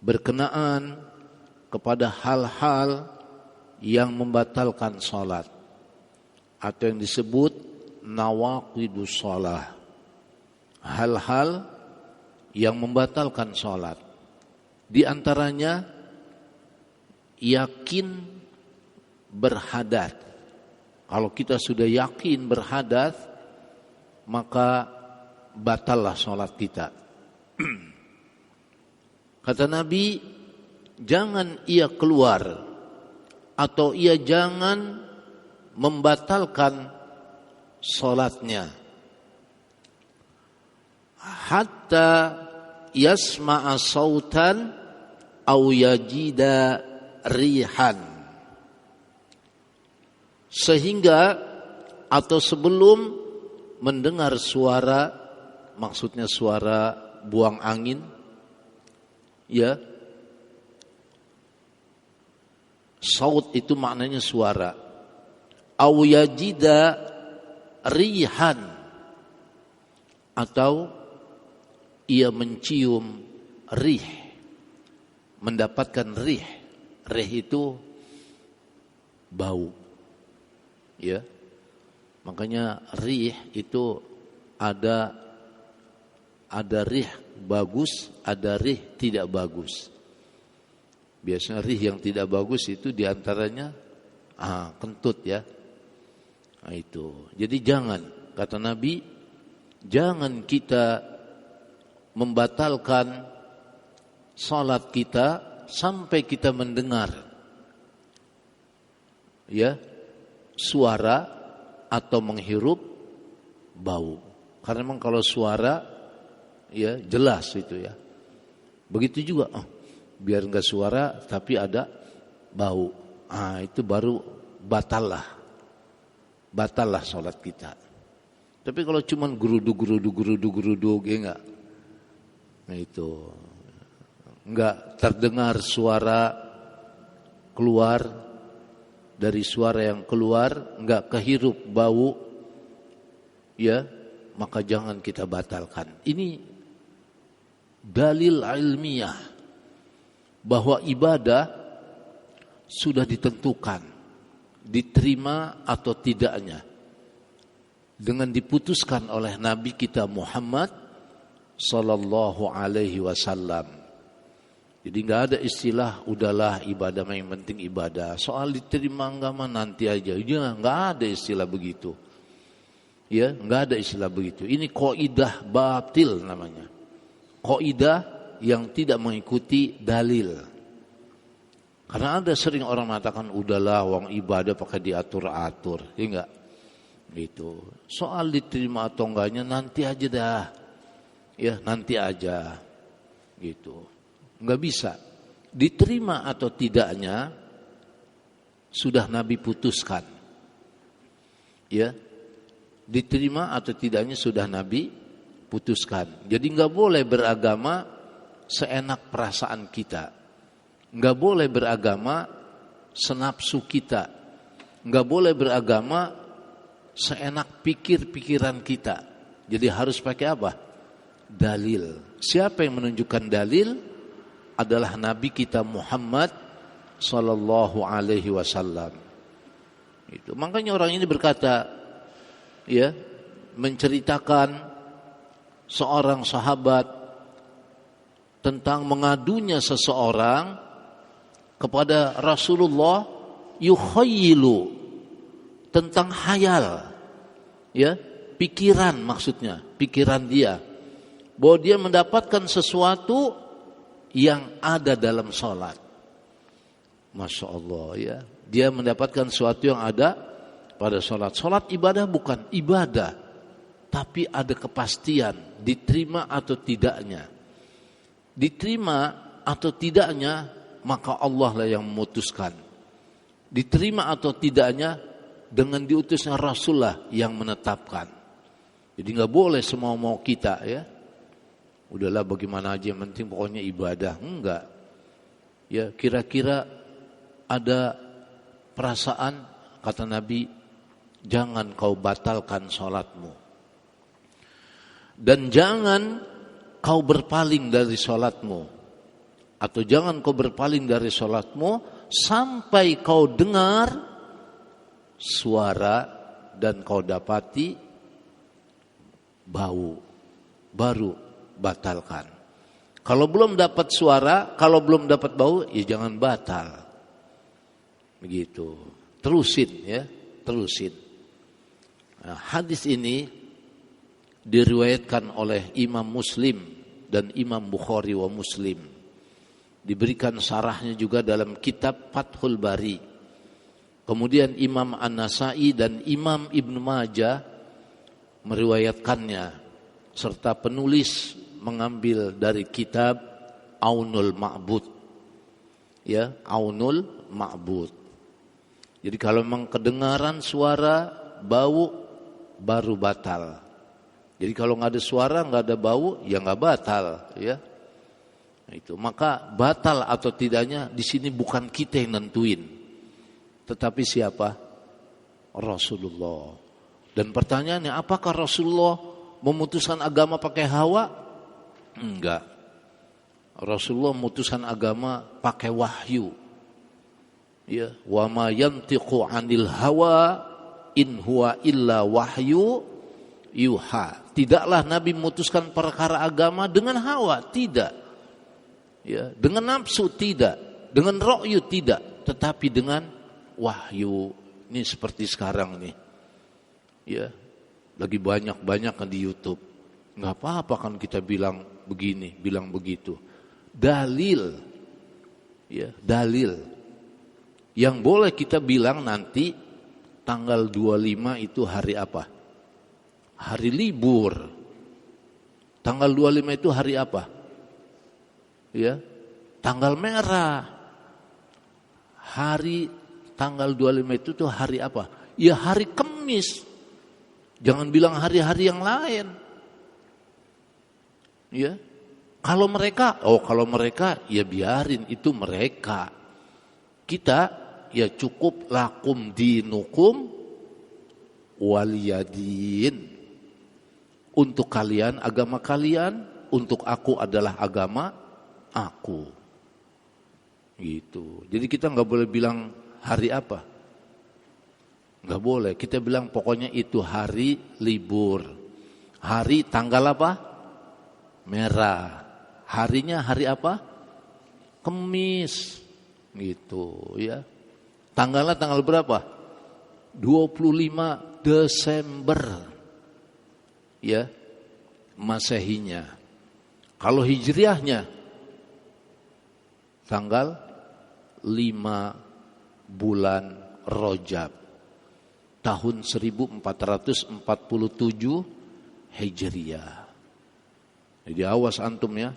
berkenaan kepada hal-hal yang membatalkan salat atau yang disebut nawaqidus shalah, hal-hal yang membatalkan salat. Di antaranya yakin berhadas. Kalau kita sudah yakin berhadas, maka batallah salat kita. Kata Nabi, jangan ia keluar atau ia jangan membatalkan salatnya hatta yasma'a sautan au yajida rihan, sehingga atau sebelum mendengar suara, maksudnya suara buang angin, ya. Saut itu maknanya suara. Au yajida rihan, atau ia mencium rih, mendapatkan rih. Rih itu bau, ya. Makanya rih itu ada rih bagus, ada rih tidak bagus. Biasanya rih yang tidak bagus itu diantaranya kentut, ya. Nah, itu. Jadi jangan, kata Nabi, jangan kita membatalkan salat kita sampai kita mendengar, ya, suara atau menghirup bau. Karena memang kalau suara, ya, jelas itu, ya. Begitu juga, biar enggak suara tapi ada bau. Itu baru batallah salat kita. Tapi kalau cuman geruduk, ya enggak. Nah itu enggak terdengar suara keluar, dari suara yang keluar enggak kehirup bau, ya, maka jangan kita batalkan. Ini dalil ilmiah bahwa ibadah sudah ditentukan, diterima atau tidaknya dengan diputuskan oleh Nabi kita Muhammad sallallahu alaihi wasallam. Jadi enggak ada istilah udahlah ibadah yang penting ibadah, soal diterima enggak mah nanti aja. Ya, enggak ada istilah begitu. Ya, enggak ada istilah begitu. Ini kaidah batil namanya. Kaidah yang tidak mengikuti dalil. Karena ada sering orang mengatakan udahlah wong ibadah pakai diatur-atur, ya enggak? Gitu. Soal diterima atau enggaknya nanti aja dah. Ya, nanti aja. Gitu. Enggak bisa. Diterima atau tidaknya sudah Nabi putuskan. Ya. Diterima atau tidaknya sudah Nabi putuskan. Jadi enggak boleh beragama seenak perasaan kita. Enggak boleh beragama senapsu kita. Enggak boleh beragama seenak pikir-pikiran kita. Jadi harus pakai apa? Dalil. Siapa yang menunjukkan dalil? Adalah Nabi kita Muhammad sallallahu alaihi wasallam. Itu. Makanya orang ini berkata, ya, menceritakan seorang sahabat tentang mengadunya seseorang kepada Rasulullah, yukhayyilu, tentang khayal, ya, pikiran, maksudnya pikiran dia, bahwa dia mendapatkan sesuatu yang ada dalam salat. Masya Allah, ya, dia mendapatkan sesuatu yang ada pada salat. Salat ibadah bukan ibadah, tapi ada kepastian diterima atau tidaknya. Diterima atau tidaknya maka Allah lah yang memutuskan. Diterima atau tidaknya dengan diutusnya Rasulullah yang menetapkan. Jadi enggak boleh semau-mau kita, ya. Udahlah bagaimana aja yang penting pokoknya ibadah. Enggak. Ya, kira-kira ada perasaan, kata Nabi, jangan kau batalkan salatmu. Dan jangan kau berpaling dari salatmu. atau jangan kau berpaling dari sholatmu sampai kau dengar suara dan kau dapati bau, baru batalkan. Kalau belum dapat suara, kalau belum dapat bau, ya jangan batal. Begitu. Terusin ya, terusin. Nah, hadis ini diriwayatkan oleh Imam Muslim dan Imam Bukhari wa Muslim. Diberikan syarahnya juga dalam kitab Fathul Bari. Kemudian Imam An-Nasai dan Imam Ibn Majah meriwayatkannya, serta penulis mengambil dari kitab Aunul Ma'bud. Ya, Aunul Ma'bud. Jadi kalau memang kedengaran suara, bau, baru batal. Jadi kalau nggak ada suara, nggak ada bau, ya nggak batal, ya. Itu maka batal atau tidaknya di sini bukan kita yang nentuin, tetapi siapa? Rasulullah. Dan pertanyaannya, apakah Rasulullah memutuskan agama pakai hawa? Enggak. Rasulullah memutuskan agama pakai wahyu. Ya, wa ma yantiqu 'anil hawa in huwa illa wahyu yuha. Tidaklah Nabi memutuskan perkara agama dengan hawa, tidak. Ya, dengan nafsu tidak, dengan ra'yu tidak, tetapi dengan wahyu. Ini seperti sekarang nih. Ya, lagi banyak-banyak di YouTube. Enggak apa-apa kan kita bilang begini, bilang begitu. Dalil. Ya, dalil. Yang boleh kita bilang nanti tanggal 25 itu hari apa? Hari libur. Tanggal 25 itu hari apa? Ya, tanggal merah. Hari tanggal 25 itu tuh hari apa? Ya hari Kamis. Jangan bilang hari-hari yang lain. Ya. Kalau mereka ya biarin, itu mereka. Kita ya cukup lakum dinukum waliyadin. Untuk kalian agama kalian, untuk aku adalah agama aku. Gitu. Jadi kita nggak boleh bilang hari apa. Nggak boleh. Kita bilang pokoknya itu hari libur. Hari tanggal apa? Merah. Harinya hari apa? Kamis. Gitu ya. Tanggalnya tanggal berapa? 25 Desember. Ya. Masehinya. Kalau hijriahnya tanggal 5 bulan Rajab tahun 1447 Hijriah. Jadi awas antum ya.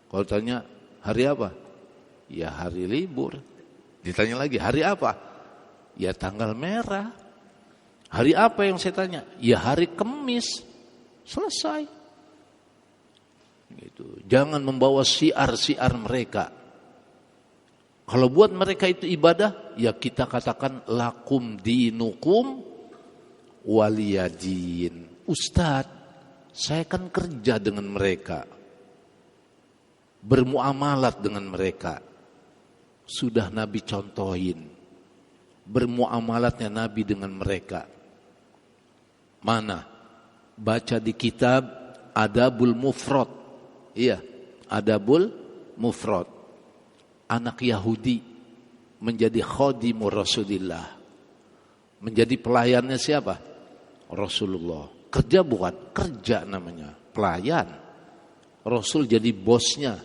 Kalau tanya hari apa? Ya hari libur. Ditanya lagi hari apa? Ya tanggal merah. Hari apa yang saya tanya? Ya hari Kamis. Selesai. Gitu. Jangan membawa siar-siar mereka. Kalau buat mereka itu ibadah, ya kita katakan lakum dinukum waliyadin. Ustaz, saya kan kerja dengan mereka, bermuamalat dengan mereka. Sudah Nabi contohin bermuamalatnya Nabi dengan mereka. Mana? Baca di kitab Adabul Mufrad. Iya, Adabul Mufrad. Anak Yahudi menjadi khadimur Rasulillah. Menjadi pelayannya siapa? Rasulullah. Kerja bukan? Kerja namanya. Pelayan. Rasul jadi bosnya.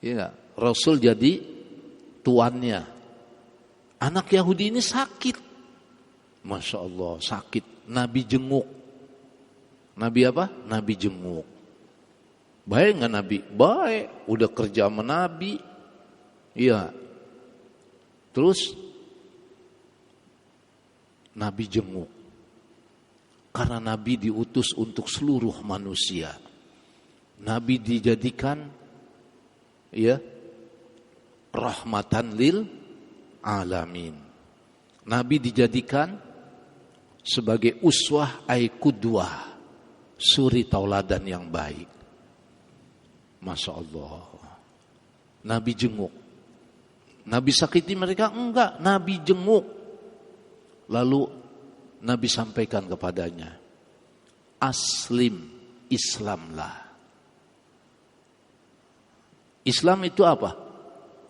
Iya, Rasul jadi tuannya. Anak Yahudi ini sakit. Masya Allah, sakit. Nabi jenguk. Nabi apa? Nabi jenguk. Baik nggak Nabi? Baik, udah kerja sama Nabi. Iya. Terus Nabi jenguk. Karena Nabi diutus untuk seluruh manusia. Nabi dijadikan ya rahmatan lil alamin. Nabi dijadikan sebagai uswah ay qudwah, suri tauladan yang baik. Masya Allah. Nabi jenguk. Nabi sakiti mereka? Enggak, Nabi jenguk. Lalu Nabi sampaikan kepadanya, aslim, Islamlah. Islam itu apa?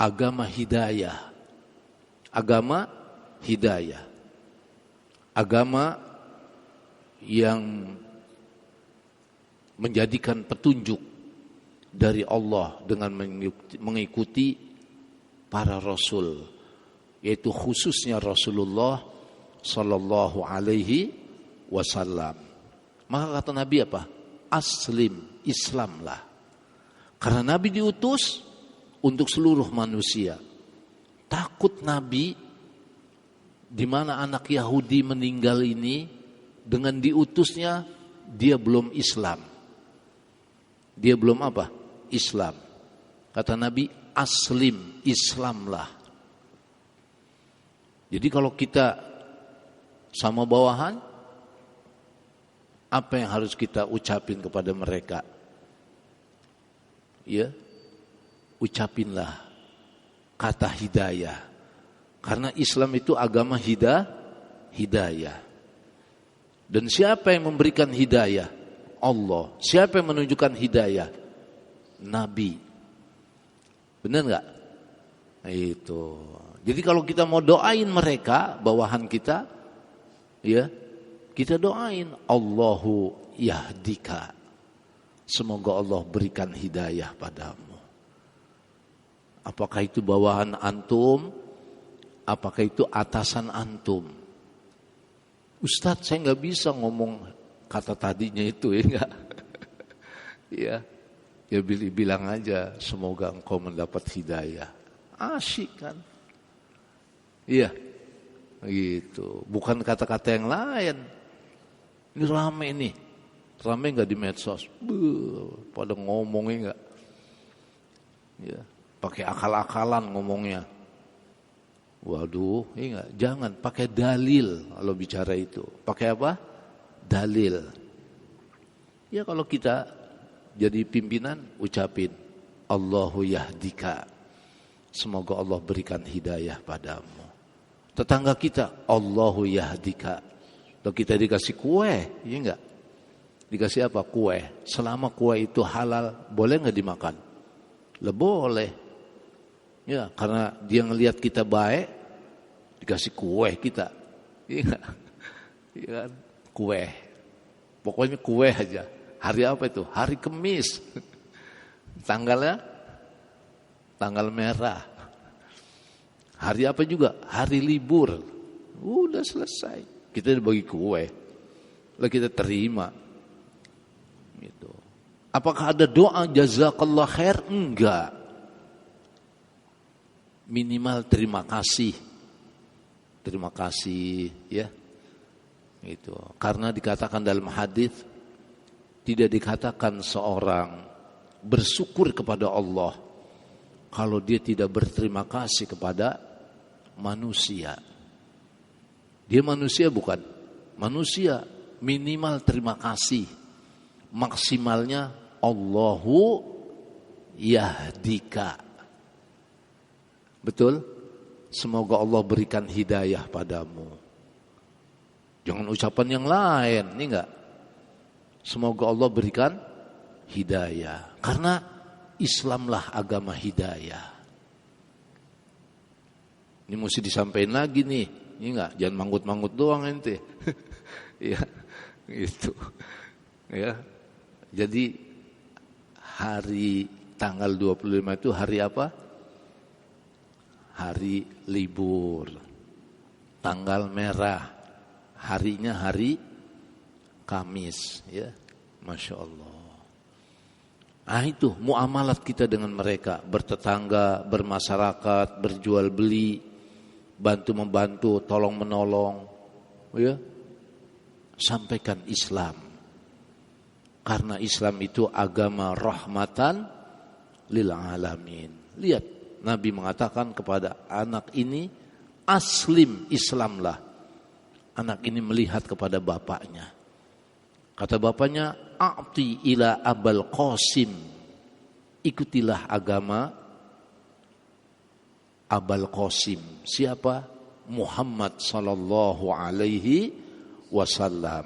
Agama hidayah. Agama hidayah. Agama yang menjadikan petunjuk dari Allah dengan mengikuti para rasul, yaitu khususnya Rasulullah sallallahu alaihi wasallam. Maka kata Nabi apa? Aslim, Islamlah. Karena Nabi diutus untuk seluruh manusia. Takut Nabi di mana anak Yahudi meninggal ini, dengan diutusnya dia belum Islam. Dia belum apa? Islam. Kata Nabi, aslim, Islamlah. Jadi kalau kita sama bawahan, apa yang harus kita ucapin kepada mereka? Ya, ucapinlah kata hidayah. Karena Islam itu agama hidayah. Dan siapa yang memberikan hidayah? Allah. Siapa yang menunjukkan hidayah? Nabi. Benar enggak? Itu. Jadi kalau kita mau doain mereka, bawahan kita, ya, kita doain Allahu yahdika. Semoga Allah berikan hidayah padamu. Apakah itu bawahan antum? Apakah itu atasan antum? Ustadz, saya nggak bisa ngomong kata tadinya itu, ya enggak? Ya, ya bilang aja, semoga engkau mendapat hidayah. Asyik kan? Iya, gitu. Bukan kata-kata yang lain. Ini rame nih. Rame nggak di medsos? Pada ngomongnya nggak? Ya, pakai akal-akalan ngomongnya. Waduh, enggak, jangan pakai dalil kalau bicara itu. Pakai apa? Dalil. Ya kalau kita jadi pimpinan, ucapin Allahu yahdika. Semoga Allah berikan hidayah padamu. Tetangga kita, Allahu yahdika. Kalau kita dikasih kue, ya enggak? Dikasih apa? Kue. Selama kue itu halal, boleh enggak dimakan? Boleh. Ya, karena dia ngelihat kita baik, dikasih kue kita. Iya enggak? Iya kan? Kue. Pokoknya kue aja. Hari apa itu? Hari Kamis. Tanggalnya? Tanggal merah. Hari apa juga? Hari libur. Udah selesai. Kita dibagi kue. Lalu kita terima. Gitu. Apakah ada doa jazakallah khair? Enggak. Minimal terima kasih. Terima kasih, ya. Itu karena dikatakan dalam hadis, tidak dikatakan seorang bersyukur kepada Allah kalau dia tidak berterima kasih kepada manusia. Dia manusia bukan? Manusia minimal terima kasih. Maksimalnya Allahu yahdika. Betul? Semoga Allah berikan hidayah padamu. Jangan ucapan yang lain, ini enggak. Semoga Allah berikan hidayah. Karena Islamlah agama hidayah. Ini mesti disampaikan lagi nih. Ini enggak, jangan manggut-manggut doang ente. Ya, gitu. Ya. Jadi hari tanggal 25 itu hari apa? Hari libur. Tanggal merah. Harinya hari Kamis, ya, Masya Allah. Nah itu muamalat kita dengan mereka, bertetangga, bermasyarakat, berjual beli, bantu membantu, tolong menolong, ya. Sampaikan Islam, karena Islam itu agama rahmatan lil alamin. Lihat, Nabi mengatakan kepada anak ini, aslim, Islamlah. Anak ini melihat kepada bapaknya. Kata bapaknya, a'ti ila Abul Qasim. Ikutilah agama Abul Qasim. Siapa? Muhammad sallallahu alaihi wasallam.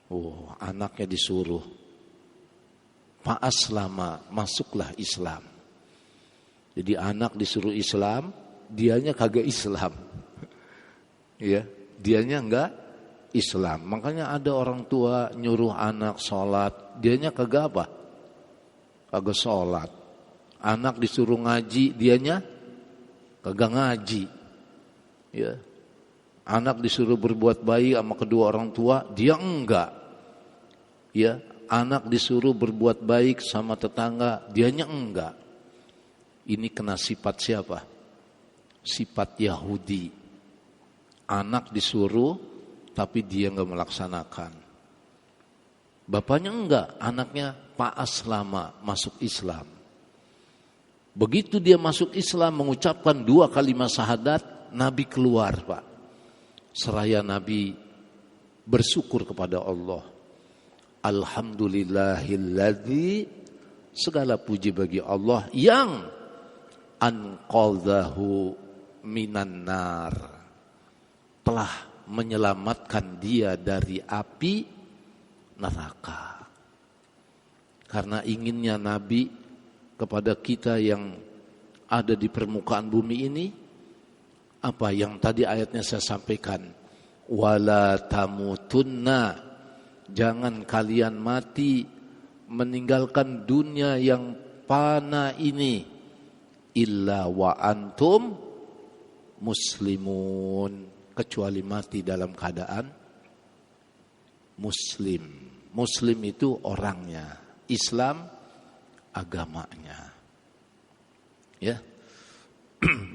Oh, anaknya disuruh, fa aslama, masuklah Islam. Jadi anak disuruh Islam, dianya kagak Islam. Ya, dianya enggak Islam. Makanya ada orang tua nyuruh anak sholat, dianya kagak apa? Kagak sholat. Anak disuruh ngaji, dianya kagak ngaji. Ya. Anak disuruh berbuat baik sama kedua orang tua, dia enggak. Ya, anak disuruh berbuat baik sama tetangga, dianya enggak. Ini kena sifat siapa? Sifat Yahudi. Anak disuruh tapi dia enggak melaksanakan. Bapaknya enggak, anaknya Pak Aslama, masuk Islam. Begitu dia masuk Islam, mengucapkan 2 kalimat syahadat, Nabi keluar, Pak. Seraya Nabi bersyukur kepada Allah. Alhamdulillahilladzi, segala puji bagi Allah yang anqadhahu minan nar, telah menyelamatkan dia dari api neraka. Karena inginnya Nabi kepada kita yang ada di permukaan bumi ini, apa yang tadi ayatnya saya sampaikan, wala tamutunna, jangan kalian mati meninggalkan dunia yang fana ini, illa wa antum muslimun, kecuali mati dalam keadaan muslim. Muslim itu orangnya, Islam agamanya. Ya.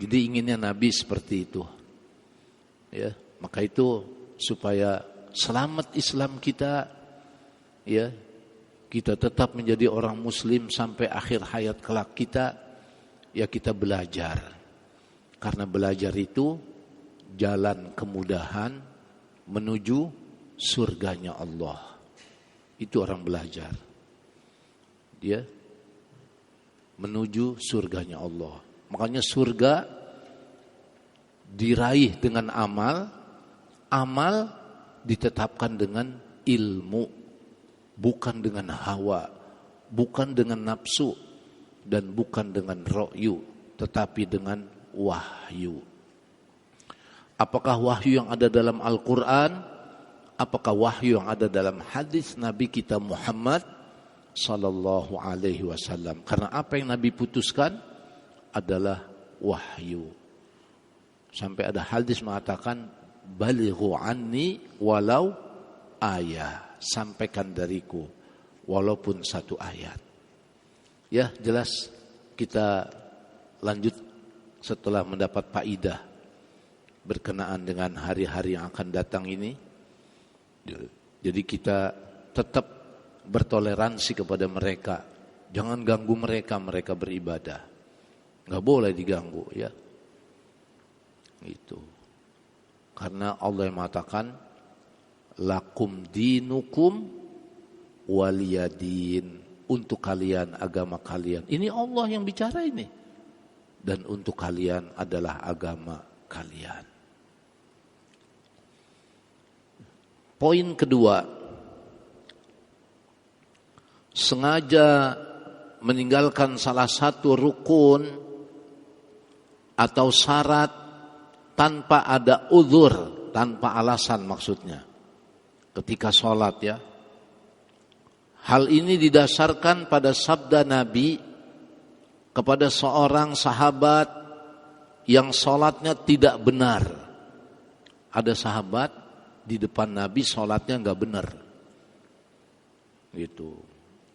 Jadi inginnya Nabi seperti itu. Ya, maka itu supaya selamat Islam kita, ya, kita tetap menjadi orang muslim sampai akhir hayat kelak kita, ya kita belajar. Karena belajar itu jalan kemudahan menuju surganya Allah. Itu orang belajar. Ya, menuju surganya Allah. Makanya surga diraih dengan amal, amal ditetapkan dengan ilmu, bukan dengan hawa, bukan dengan nafsu, dan bukan dengan ro'yu, tetapi dengan wahyu. Apakah wahyu yang ada dalam Al-Quran? Apakah wahyu yang ada dalam hadis Nabi kita Muhammad sallallahu alaihi wasallam? Karena apa yang Nabi putuskan adalah wahyu. Sampai ada hadis mengatakan, balighu anni walau ayat, sampaikan dariku walaupun 1 ayat. Ya, jelas kita lanjut setelah mendapat faidah berkenaan dengan hari-hari yang akan datang ini. Jadi kita tetap bertoleransi kepada mereka. Jangan ganggu mereka, mereka beribadah. Enggak boleh diganggu, ya. Itu. Karena Allah yang mengatakan lakum dinukum waliyadin, untuk kalian agama kalian. Ini Allah yang bicara ini. Dan untuk kalian adalah agama kalian. Poin kedua, sengaja meninggalkan salah satu rukun atau syarat tanpa ada uzur, tanpa alasan maksudnya. Ketika sholat, ya. Hal ini didasarkan pada sabda Nabi kepada seorang sahabat yang sholatnya tidak benar. Ada sahabat di depan Nabi sholatnya enggak benar. Gitu.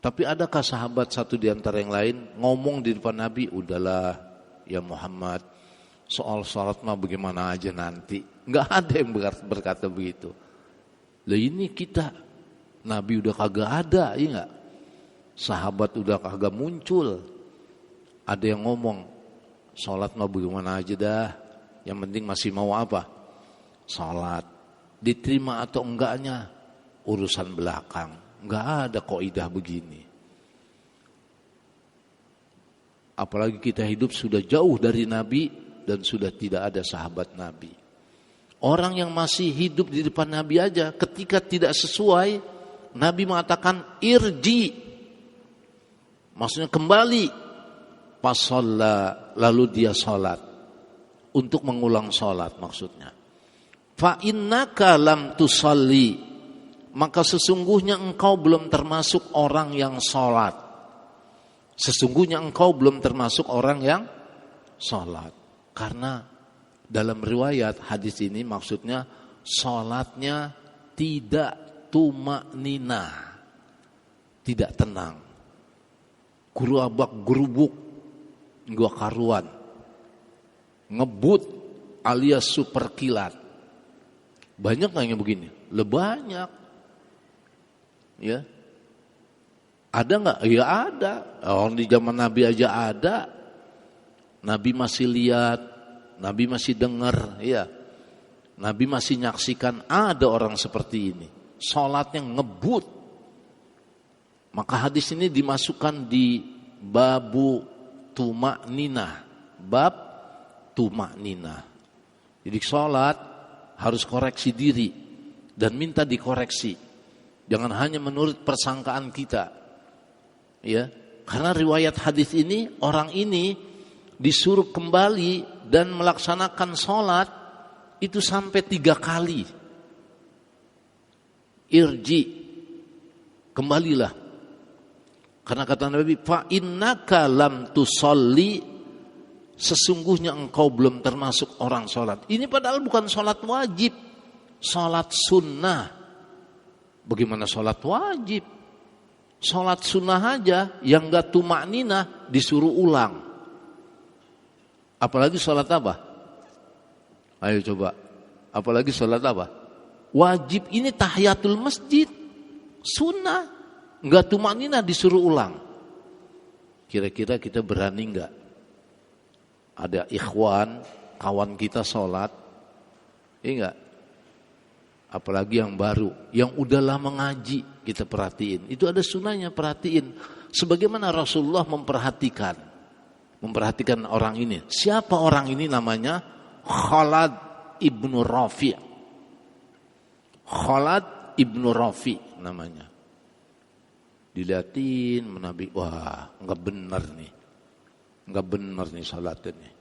Tapi adakah sahabat satu di antara yang lain ngomong di depan Nabi, udahlah ya Muhammad, soal sholat mah bagaimana aja nanti. Enggak ada yang berkata begitu. Lah ini kita, Nabi udah kagak ada, iya enggak? Sahabat udah kagak muncul. Ada yang ngomong, sholat mah bagaimana aja dah, yang penting masih mau apa? Sholat. Diterima atau enggaknya urusan belakang. Enggak ada kaidah begini. Apalagi kita hidup sudah jauh dari Nabi dan sudah tidak ada sahabat Nabi. Orang yang masih hidup di depan Nabi aja ketika tidak sesuai, Nabi mengatakan irji. Maksudnya kembali. Fasalla, lalu dia salat. Untuk mengulang salat maksudnya. Fa innaka lam tusalli, maka sesungguhnya engkau belum termasuk orang yang salat. Sesungguhnya engkau belum termasuk orang yang salat. Karena dalam riwayat hadis ini maksudnya salatnya tidak tumaknina, tidak tenang. Gerabak gerubuk, gua karuan. Ngebut alias super kilat. Banyak nggak yang begini? Banyak. Ya. Ada nggak? Ya ada. Orang di zaman Nabi aja ada. Nabi masih lihat, Nabi masih dengar, ya. Nabi masih nyaksikan ada orang seperti ini. Salatnya ngebut. Maka hadis ini dimasukkan di babu tumakninah. Bab tumakninah. Jadi salat harus koreksi diri dan minta dikoreksi. Jangan hanya menurut persangkaan kita. Ya, karena riwayat hadis ini orang ini disuruh kembali dan melaksanakan sholat itu sampai 3 kali. Irji, kembalilah. Karena kata Nabi, fa innaka lam tusalli, sesungguhnya engkau belum termasuk orang sholat. Ini padahal bukan sholat wajib, sholat sunnah. Bagaimana sholat wajib? Sholat sunnah aja yang gak tumakninah disuruh ulang. Apalagi sholat apa? Ayo coba. Apalagi sholat apa? Wajib ini tahiyatul masjid. Sunnah. Gak tumakninah disuruh ulang. Kira-kira kita berani gak? Ada ikhwan, kawan kita sholat. Iya gak? Apalagi yang baru, yang udah lama ngaji kita perhatiin. Itu ada sunnahnya, perhatiin. Sebagaimana Rasulullah memperhatikan orang ini. Siapa orang ini namanya? Khalad ibnu Rafi. Khalad ibnu Rafi namanya. Dilihatin Nabi, wah nggak benar nih salatnya.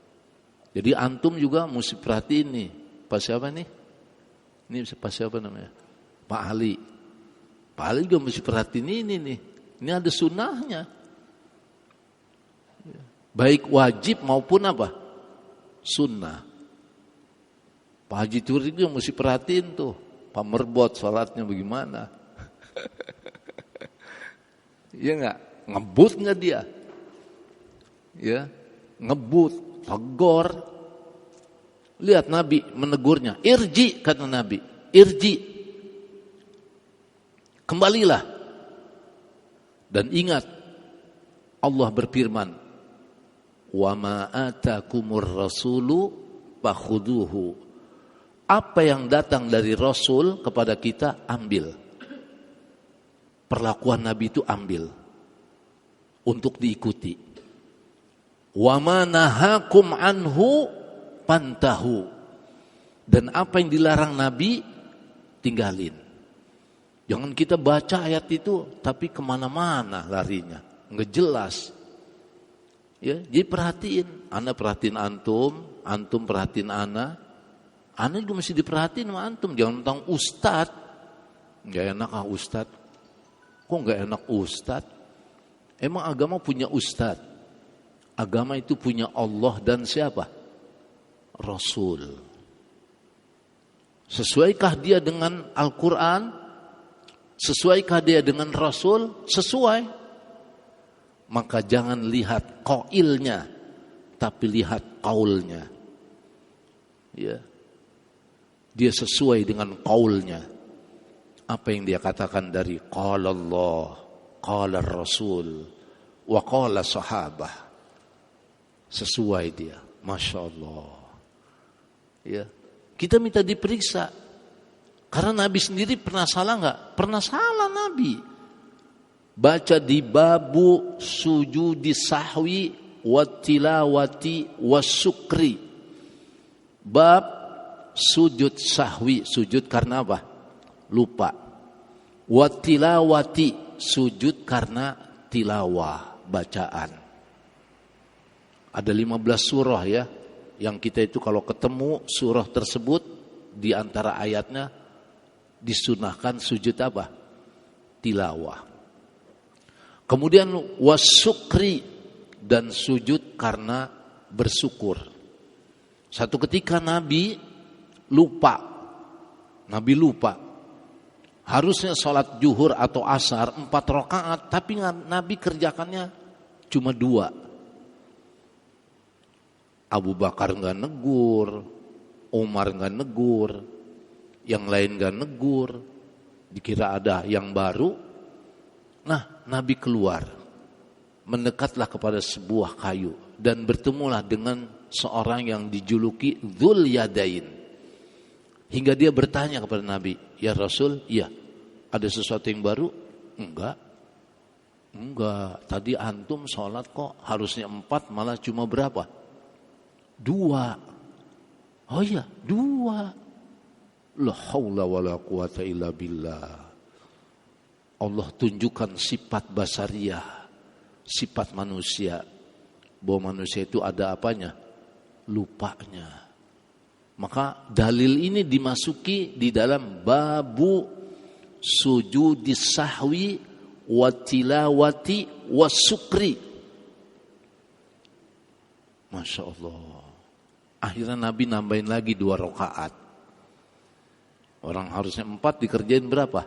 Jadi antum juga mesti perhatiin nih. Pas siapa nih? Ini siapa namanya? Pak Ali. Pak Ali juga mesti perhatiin ini nih. Ini ada sunnahnya. Baik wajib maupun apa? Sunnah. Pak Haji Turi juga mesti perhatiin tuh. Pak Merbot sholatnya bagaimana? Iya enggak? Ngebut enggak dia? Ya, ngebut, tegor. Lihat Nabi menegurnya, irji kata Nabi, irji. Kembalilah. Dan ingat Allah berfirman, wa ma atakumur rasulu fakhuduhu. Apa yang datang dari Rasul kepada kita ambil. Perlakuan Nabi itu ambil untuk diikuti. Wa ma nahakum anhu pantahu, dan apa yang dilarang Nabi tinggalin. Jangan kita baca ayat itu tapi kemana-mana larinya, nggak jelas. Ya, jadi perhatiin, ana perhatiin antum, antum perhatiin ana juga mesti diperhatiin sama antum. Jangan tentang ustad, nggak enak ustad. Kok nggak enak ustad? Emang agama punya ustad? Agama itu punya Allah dan siapa? Rasul. Sesuaikah dia dengan Al-Quran? Sesuaikah dia dengan Rasul? Sesuai. Maka jangan lihat qailnya, tapi lihat qaulnya. Ya. Dia sesuai dengan qaulnya. Apa yang dia katakan dari qala Allah, qala Rasul, wa qala sahabah. Sesuai dia. Masya Allah. Ya, kita minta diperiksa. Karena Nabi sendiri pernah salah enggak? Pernah salah Nabi. Baca di babu sujudi sahwi wattilawati wasyukri. Bab sujud sahwi, sujud karena apa? Lupa. Wattilawati, sujud karena tilawah, bacaan. Ada 15 surah ya, yang kita itu kalau ketemu surah tersebut di antara ayatnya disunahkan sujud apa? Tilawah. Kemudian wasyukri, dan sujud karena bersyukur. Satu ketika Nabi lupa. Harusnya sholat zuhur atau asar 4 rakaat, tapi Nabi kerjakannya cuma 2. Abu Bakar nggak negur, Umar nggak negur, yang lain nggak negur, dikira ada yang baru. Nah, Nabi keluar, mendekatlah kepada sebuah kayu dan bertemulah dengan seorang yang dijuluki Dzul Yadain. Hingga dia bertanya kepada Nabi, "Ya Rasul, iya, ada sesuatu yang baru?" Enggak. Tadi antum sholat kok harusnya 4, malah cuma berapa? 2. Oh iya, 2. La haula wala quwata illa billah. Allah tunjukkan sifat basariyah, sifat manusia, bahwa manusia itu ada apanya? Lupanya. Maka dalil ini dimasuki di dalam babu sujudis sahwi wa tilawati wa syukri. Masya Allah. Akhirnya Nabi nambahin lagi 2 rakaat. Orang harusnya 4, dikerjain berapa?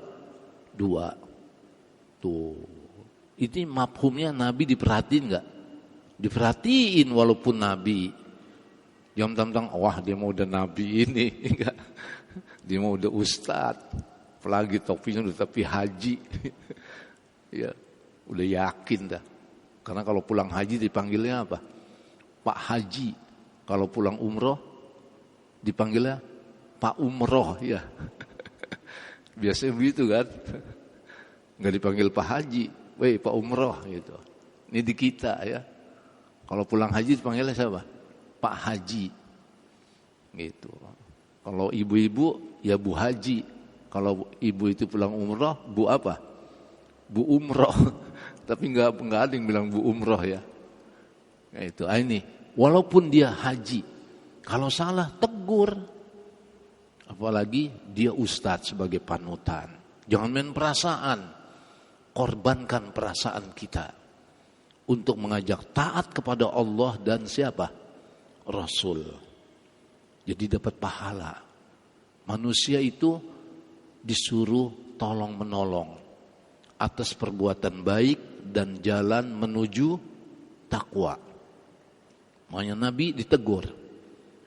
2. Tuh. Ini mafhumnya Nabi diperhatiin gak? Diperhatiin walaupun Nabi. Jangan tentang wah dia mau udah Nabi ini. Enggak. Dia mau udah Ustadz. Apalagi topinya udah tapi haji. Ya, udah yakin dah. Karena kalau pulang haji dipanggilnya apa? Pak Haji. Kalau pulang umroh dipanggilnya Pak Umroh ya. Biasanya begitu kan. Enggak dipanggil Pak Haji, weh Pak Umroh gitu. Ini di kita ya. Kalau pulang haji dipanggilnya siapa? Pak Haji. Gitu. Kalau ibu-ibu ya Bu Haji. Kalau ibu itu pulang umroh, Bu apa? Bu Umroh. Tapi enggak ada yang bilang Bu Umroh ya. Itu ini. Walaupun dia haji, kalau salah tegur. Apalagi dia ustadz sebagai panutan. Jangan main perasaan. Korbankan perasaan kita untuk mengajak taat kepada Allah dan siapa? Rasul. Jadi dapat pahala. Manusia itu disuruh tolong menolong atas perbuatan baik dan jalan menuju takwa. Makanya Nabi ditegur.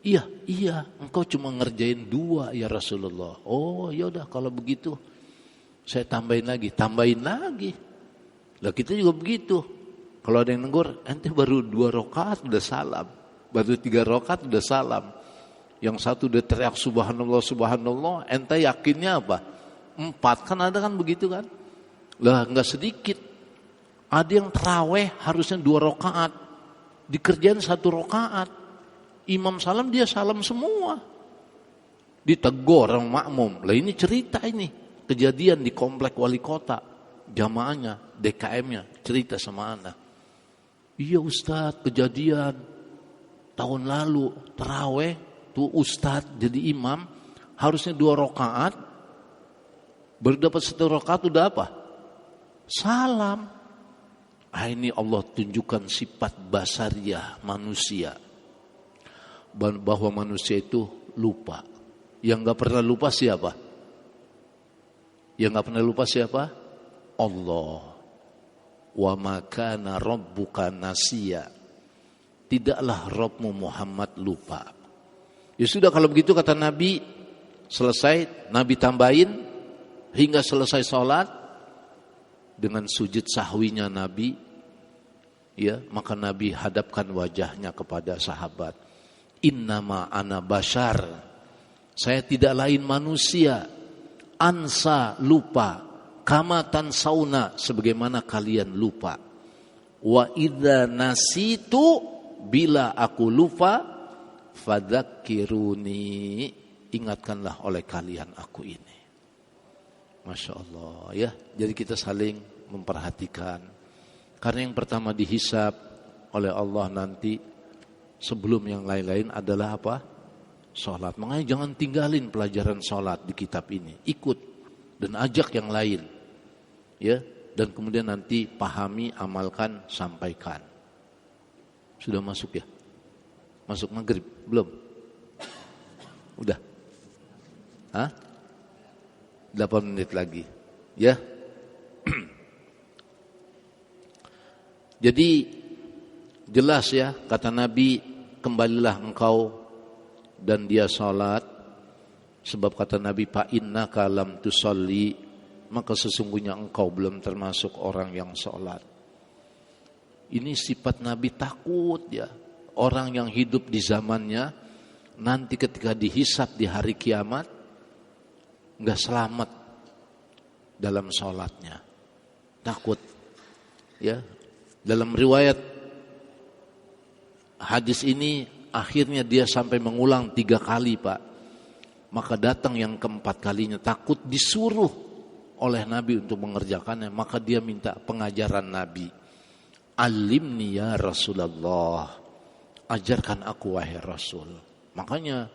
Iya, engkau cuma ngerjain 2 ya Rasulullah. Oh ya udah kalau begitu saya tambahin lagi. Lah kita juga begitu. Kalau ada yang negur, ente baru 2 rakaat udah salam. Baru 3 rakaat udah salam. Yang satu udah teriak subhanallah, subhanallah. Ente yakinnya apa? 4, kan ada kan begitu kan? Lah enggak sedikit. Ada yang tarawih harusnya 2 rakaat. Dikerjain 1 rakaat. Imam salam, dia salam semua. Ditegur orang makmum. Lah ini cerita ini. Kejadian di komplek wali kota, jamaahnya, DKM-nya cerita sama anak. Iya Ustadz, kejadian tahun lalu taraweh tuh Ustadz jadi imam harusnya 2 rakaat, baru dapat 1 rakaat udah apa? Salam. Ini Allah tunjukkan sifat basariyah manusia, bahwa manusia itu lupa. Yang nggak pernah lupa siapa? Yang gak pernah lupa siapa? Allah. Wa ma kana rabbuka nasiya. Tidaklah Rabbmu Muhammad lupa. Ya sudah kalau begitu kata Nabi, selesai Nabi tambahin hingga selesai sholat dengan sujud sahwinya Nabi. Ya, maka Nabi hadapkan wajahnya kepada sahabat. Innama ana bashar. Saya tidak lain manusia. Ansa lupa, kama tansauna sebagaimana kalian lupa. Wa idza nasitu, bila aku lupa, fadzakiruni, ingatkanlah oleh kalian aku ini. Masya Allah ya. Jadi kita saling memperhatikan. Karena yang pertama dihisab oleh Allah nanti sebelum yang lain-lain adalah apa? Sholat. Makanya jangan tinggalin pelajaran sholat di kitab ini. Ikut dan ajak yang lain. Ya. Dan kemudian nanti pahami, amalkan, sampaikan. Sudah masuk ya? Masuk maghrib? Belum? Udah? Hah? 8 menit lagi. Ya? Jadi jelas ya, kata Nabi, kembalilah engkau dan dia salat. Sebab kata Nabi, fa innaka lam tusalli, maka sesungguhnya engkau belum termasuk orang yang salat. Ini sifat Nabi, takut ya. Orang yang hidup di zamannya nanti ketika dihisab di hari kiamat enggak selamat dalam salatnya. Takut. Ya. Dalam riwayat hadis ini akhirnya dia sampai mengulang 3 kali, Pak. Maka datang yang keempat kalinya, takut disuruh oleh Nabi untuk mengerjakannya. Maka dia minta pengajaran Nabi. Alimni ya Rasulullah, ajarkan aku wahai Rasul. Makanya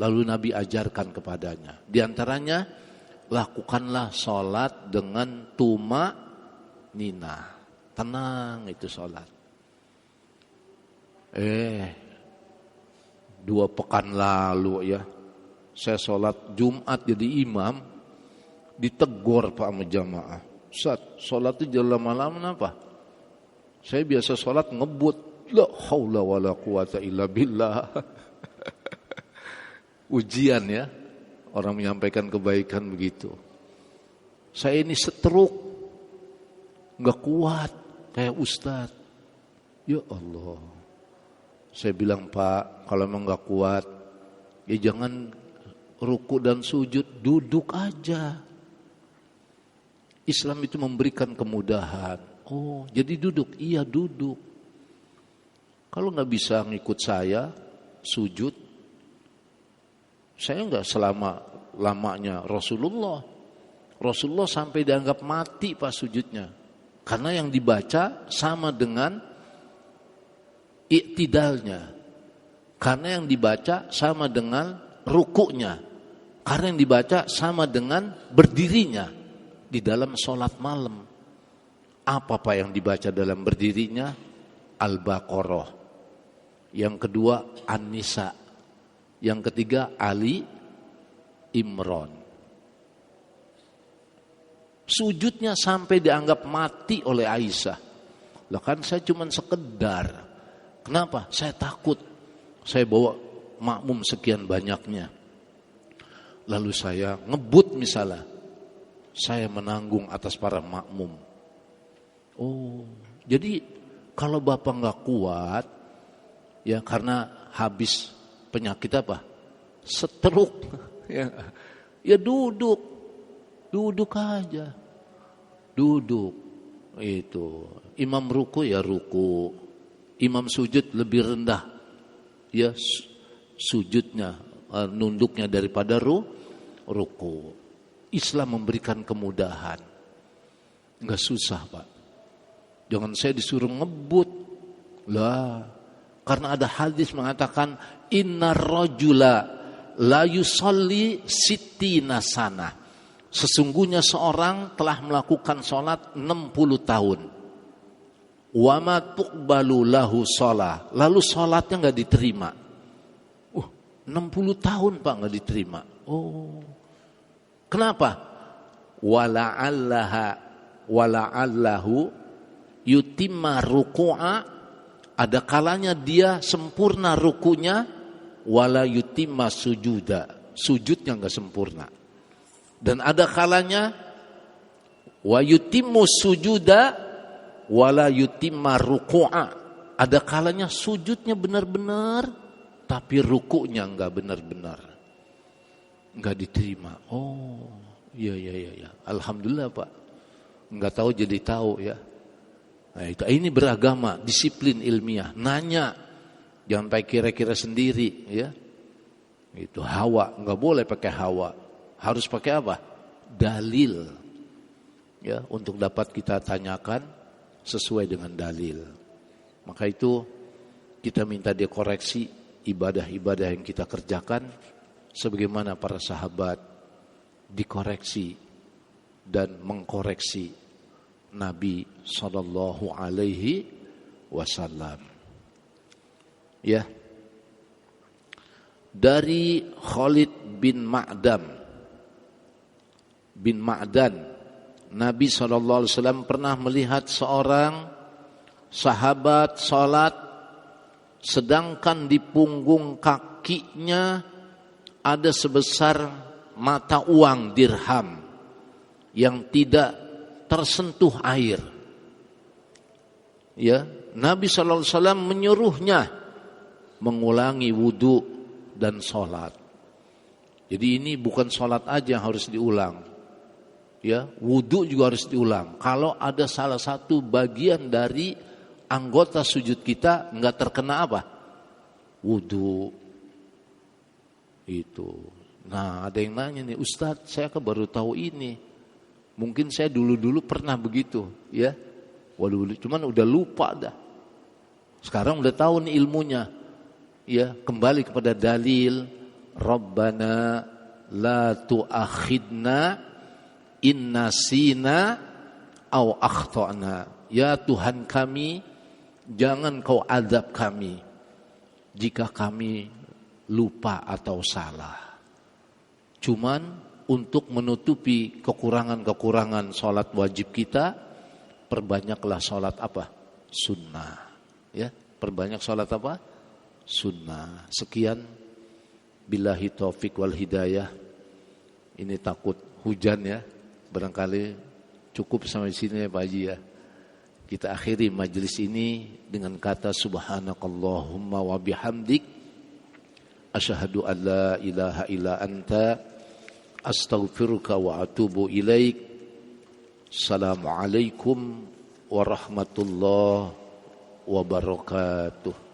lalu Nabi ajarkan kepadanya. Di antaranya, lakukanlah sholat dengan tuma nina. Tenang itu sholat. 2 pekan lalu ya, saya sholat Jumat jadi imam, ditegur Pak sama jamaah. Ustaz, sholat itu jangan lama-lama apa? Saya biasa sholat ngebut. La haula wala quwata illa billah. Ujian ya, orang menyampaikan kebaikan begitu. Saya ini setruk, gak kuat kayak Ustaz. Ya Allah. Saya bilang, Pak, kalau memang gak kuat, ya jangan ruku dan sujud, duduk aja. Islam itu memberikan kemudahan. Oh, jadi duduk? Iya duduk. Kalau gak bisa ngikut saya, sujud, saya gak selama-lamanya Rasulullah. Rasulullah sampai dianggap mati pas sujudnya. Karena yang dibaca sama dengan iktidalnya. Karena yang dibaca sama dengan rukuknya. Karena yang dibaca sama dengan berdirinya di dalam sholat malam. Apa Pak yang dibaca dalam berdirinya? Al-Baqarah. Yang kedua An-Nisa. Yang ketiga Ali Imran. Sujudnya sampai dianggap mati oleh Aisyah. Lah kan saya cuma sekedar. Kenapa? Saya takut. Saya bawa makmum sekian banyaknya. Lalu saya ngebut misalnya. Saya menanggung atas para makmum. Oh, jadi kalau Bapak gak kuat, ya karena habis penyakit apa? Stroke. Ya duduk. Duduk aja. Duduk. Itu. Imam ruku ya ruku. Imam sujud lebih rendah. Ya sujudnya, nunduknya daripada ruku. Islam memberikan kemudahan. Enggak susah, Pak. Jangan saya disuruh ngebut. Lah, karena ada hadis mengatakan innar rajula la yusalli sittina sanah. Sesungguhnya seorang telah melakukan sholat 60 tahun. Wa ma tuqbalu lahu sholah. Lalu sholatnya gak diterima. 60 tahun Pak gak diterima. Oh, kenapa? Wala'allahu yutimma ruku'a. Ada kalanya dia sempurna rukunya. Wala yutimma sujuda. Sujudnya gak sempurna. Dan ada kalanya wa yutimmu sujuda wala yutimma ruku'a. Ada kalanya sujudnya benar-benar tapi rukunya enggak benar-benar. Enggak diterima. Oh, iya. Alhamdulillah Pak. Enggak tahu jadi tahu ya. Nah, ini beragama, disiplin ilmiah, nanya, jangan pakai kira-kira sendiri, ya. Itu hawa, nggak boleh pakai hawa, harus pakai apa? Dalil, ya, untuk dapat kita tanyakan sesuai dengan dalil. Maka itu kita minta dia koreksi ibadah-ibadah yang kita kerjakan, sebagaimana para sahabat dikoreksi dan mengkoreksi Nabi sallallahu alaihi wasallam. Ya. Dari Khalid bin Ma'dan, Nabi sallallahu alaihi wasallam pernah melihat seorang sahabat salat sedangkan di punggung kakinya ada sebesar mata uang dirham yang tidak tersentuh air. Ya, Nabi sallallahu alaihi wasallam menyuruhnya mengulangi wudu dan salat. Jadi ini bukan salat aja yang harus diulang. Ya, wudu juga harus diulang. Kalau ada salah satu bagian dari anggota sujud kita enggak terkena apa? Wudu. Itu. Nah, ada yang nanya nih, Ustadz, saya baru tahu ini. Mungkin saya dulu pernah begitu, ya. Waduh, cuman udah lupa dah. Sekarang udah tahu nih ilmunya. Ya, kembali kepada dalil, Rabbana la tu'akhidna in nasina au akhtana. Ya Tuhan kami, jangan kau azab kami jika kami lupa atau salah. Cuman untuk menutupi kekurangan-kekurangan sholat wajib kita, perbanyaklah sholat apa? Sunnah. Ya, perbanyak sholat apa? Sunnah. Sekian, billahi taufik wal hidayah. Ini takut hujan ya, barangkali cukup sampai sini ya Pak Haji ya. Kita akhiri majelis ini dengan kata subhanakallahumma wa bihamdik, asyhadu an la ilaha illa anta, astaghfiruka wa atubu ilaik. Assalamualaikum warahmatullahi wabarakatuh.